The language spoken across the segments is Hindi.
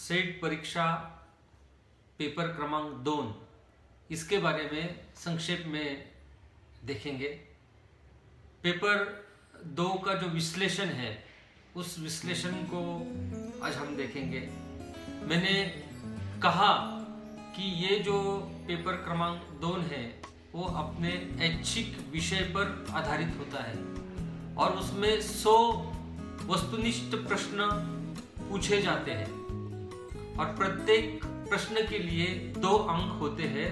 सेट परीक्षा पेपर क्रमांक 2 इसके बारे में संक्षेप में देखेंगे। पेपर 2 का जो विश्लेषण है उस विश्लेषण को आज हम देखेंगे। मैंने कहा कि ये जो पेपर क्रमांक 2 है वो अपने ऐच्छिक विषय पर आधारित होता है और उसमें 100 वस्तुनिष्ठ प्रश्न पूछे जाते हैं और प्रत्येक प्रश्न के लिए 2 अंक होते हैं।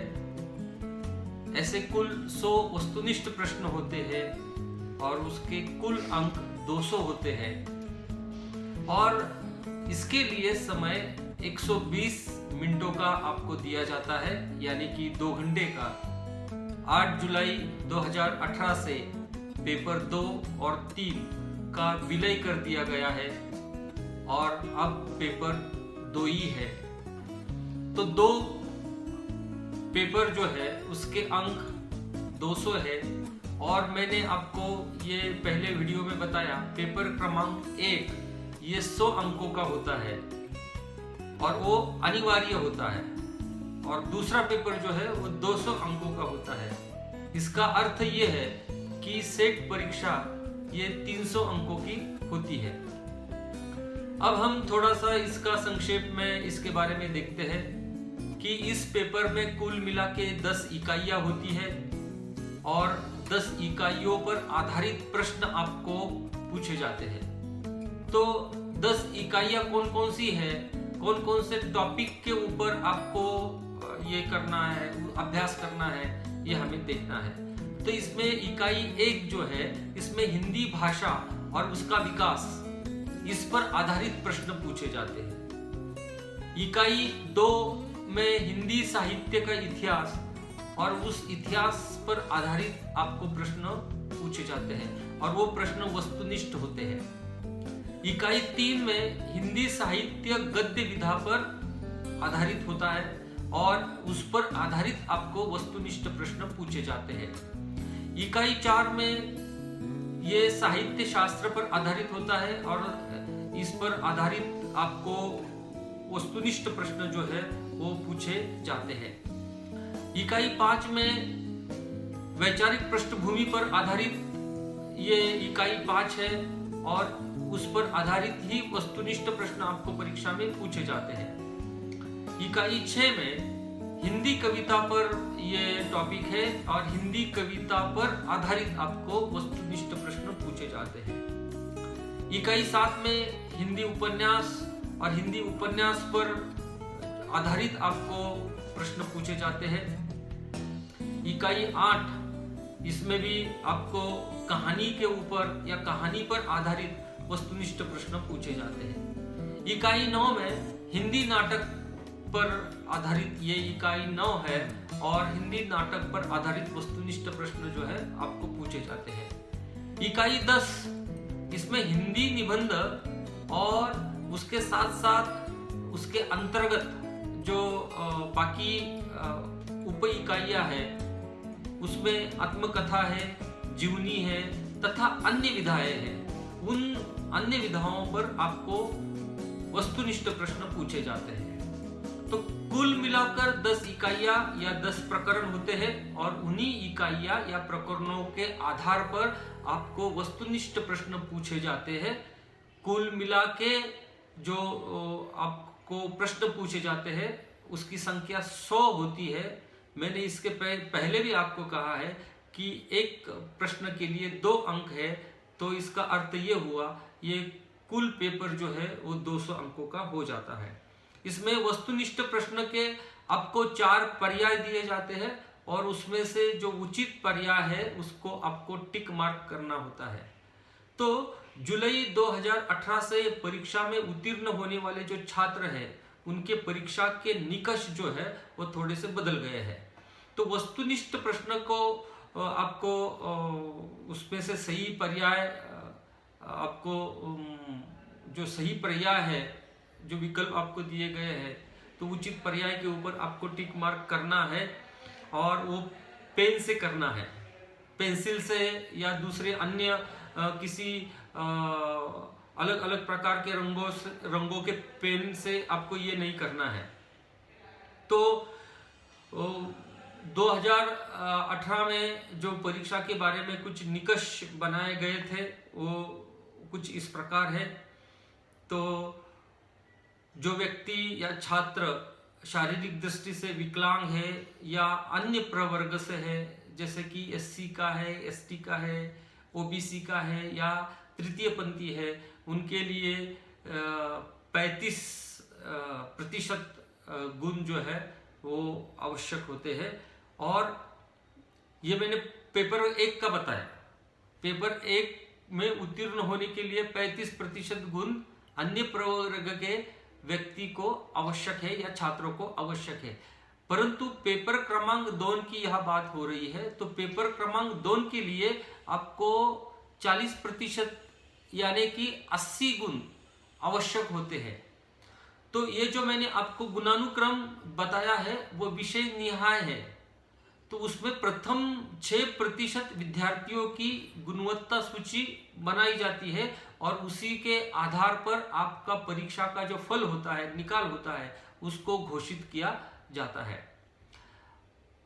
ऐसे कुल 100 वस्तुनिष्ठ प्रश्न होते हैं और उसके कुल अंक 200 होते हैं और इसके लिए समय 120 मिनटों का आपको दिया जाता है, यानी कि 2 घंटे का। 8 जुलाई 2018 से पेपर 2 और 3 का विलय कर दिया गया है और अब पेपर 2 ही है। तो 2 पेपर जो है उसके अंक 200 है और मैंने आपको ये पहले वीडियो में बताया पेपर क्रमांक 1 ये 100 अंकों का होता है और वो अनिवार्य होता है और दूसरा पेपर जो है वो 200 अंकों का होता है। इसका अर्थ ये है कि सेट परीक्षा ये 300 अंकों की होती है। अब हम थोड़ा सा इसका संक्षेप में इसके बारे में देखते हैं कि इस पेपर में कुल मिला के 10 इकाइयां होती है और 10 इकाइयों पर आधारित प्रश्न आपको पूछे जाते हैं। तो 10 इकाइयां कौन कौन सी है, कौन कौन से टॉपिक के ऊपर आपको ये करना है, अभ्यास करना है, ये हमें देखना है। तो इसमें इकाई 1 जो है इसमें हिंदी भाषा और उसका विकास इस पर आधारित प्रश्न पूछे जाते हैं। इकाई 2 में हिंदी साहित्य का इतिहास और उस इतिहास पर आधारित आपको प्रश्न पूछे जाते हैं और वो प्रश्न वस्तुनिष्ठ होते हैं। इकाई 3 में हिंदी साहित्य गद्य विधा पर आधारित होता है और उस पर आधारित आपको वस्तुनिष्ठ प्रश्न पूछे जाते हैं। इकाई 4 में ये साहित्य शास्त्र पर आधारित होता है और इस पर आधारित आपको वस्तुनिष्ठ प्रश्न जो है वो पूछे जाते हैं। इकाई 5 में वैचारिक पृष्ठभूमि पर आधारित ये इकाई 5 है और उस पर आधारित ही वस्तुनिष्ठ प्रश्न आपको परीक्षा में पूछे जाते हैं। इकाई 6 में हिंदी कविता पर ये टॉपिक है और हिंदी कविता पर आधारित आपको वस्तुनिष्ठ प्रश्न पूछे जाते हैं। इकाई 7 में हिंदी उपन्यास और हिंदी उपन्यास पर आधारित आपको प्रश्न पूछे जाते हैं। इकाई 8 इसमें भी आपको कहानी के ऊपर या कहानी पर आधारित वस्तुनिष्ठ प्रश्न पूछे जाते हैं। इकाई 9 में हिंदी नाटक पर आधारित ये इकाई 9 है और हिंदी नाटक पर आधारित वस्तुनिष्ठ प्रश्न जो है आपको पूछे जाते हैं। इकाई 10 इसमें हिंदी निबंध और उसके साथ साथ उसके अंतर्गत जो बाकी उप इकाइयां हैं उसमें आत्मकथा है, जीवनी है तथा अन्य विधाएं हैं। उन अन्य विधाओं पर आपको वस्तुनिष्ठ प्रश्न पूछे जाते हैं। तो कुल मिलाकर 10 इकाइयां या 10 प्रकरण होते हैं और उन्हीं इकाइयां या प्रकरणों के आधार पर आपको वस्तुनिष्ठ प्रश्न पूछे जाते हैं। कुल मिला के जो आपको प्रश्न पूछे जाते हैं उसकी संख्या 100 होती है। मैंने इसके पहले भी आपको कहा है कि एक प्रश्न के लिए 2 अंक है, तो इसका अर्थ ये हुआ ये कुल पेपर जो है वो 200 अंकों का हो जाता है। इसमें वस्तुनिष्ठ प्रश्न के आपको 4 पर्याय दिए जाते हैं और उसमें से जो उचित पर्याय है उसको आपको टिक मार्क करना होता है। तो जुलाई 2018 से परीक्षा में उत्तीर्ण होने वाले जो छात्र हैं उनके परीक्षा के निकष जो है वो थोड़े से बदल गए हैं। तो वस्तुनिष्ठ प्रश्न को आपको उसमें से सही पर्याय आपको जो सही पर्याय है जो विकल्प आपको दिए गए हैं तो उचित पर्याय के ऊपर आपको टिक मार्क करना है और वो पेन से करना है, पेंसिल से या दूसरे अन्य किसी अलग अलग प्रकार के रंगों के पेन से आपको ये नहीं करना है। तो 2018 में जो परीक्षा के बारे में कुछ निकष बनाए गए थे वो कुछ इस प्रकार है। तो जो व्यक्ति या छात्र शारीरिक दृष्टि से विकलांग है या अन्य प्रवर्ग से है, जैसे कि SC का है, ST का है, OBC का है या तृतीय पंथी है, उनके लिए 35% गुण जो है वो आवश्यक होते हैं। और ये मैंने पेपर 1 का बताया। पेपर 1 में उत्तीर्ण होने के लिए 35% गुण अन्य प्रवर्ग के व्यक्ति को आवश्यक है या छात्रों को आवश्यक है। परंतु पेपर क्रमांक 2 की यह बात हो रही है, तो पेपर क्रमांक 2 के लिए आपको 40% यानी कि 80 गुण आवश्यक होते हैं। तो ये जो मैंने आपको गुणानुक्रम बताया है वो विषय निहाय है। तो उसमें प्रथम 6% विद्यार्थियों की गुणवत्ता सूची बनाई जाती है और उसी के आधार पर आपका परीक्षा का जो फल होता है, निकाल होता है, उसको घोषित किया जाता है।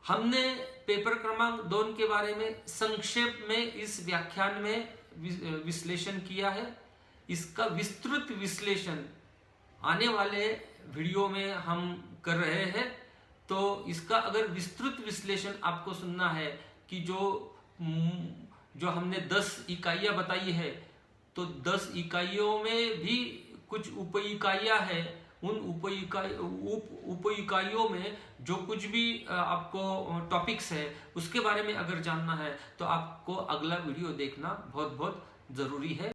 हमने पेपर क्रमांक 2 के बारे में संक्षेप में इस व्याख्यान में विश्लेषण किया है। इसका विस्तृत विश्लेषण आने वाले वीडियो में हम कर रहे हैं। तो इसका अगर विस्तृत विश्लेषण आपको सुनना है कि जो हमने 10 इकाइयां बताई है, तो 10 इकाइयों में भी कुछ उप इकाइयां हैं। उन उप इकाइयों में जो कुछ भी आपको टॉपिक्स है उसके बारे में अगर जानना है तो आपको अगला वीडियो देखना बहुत बहुत जरूरी है।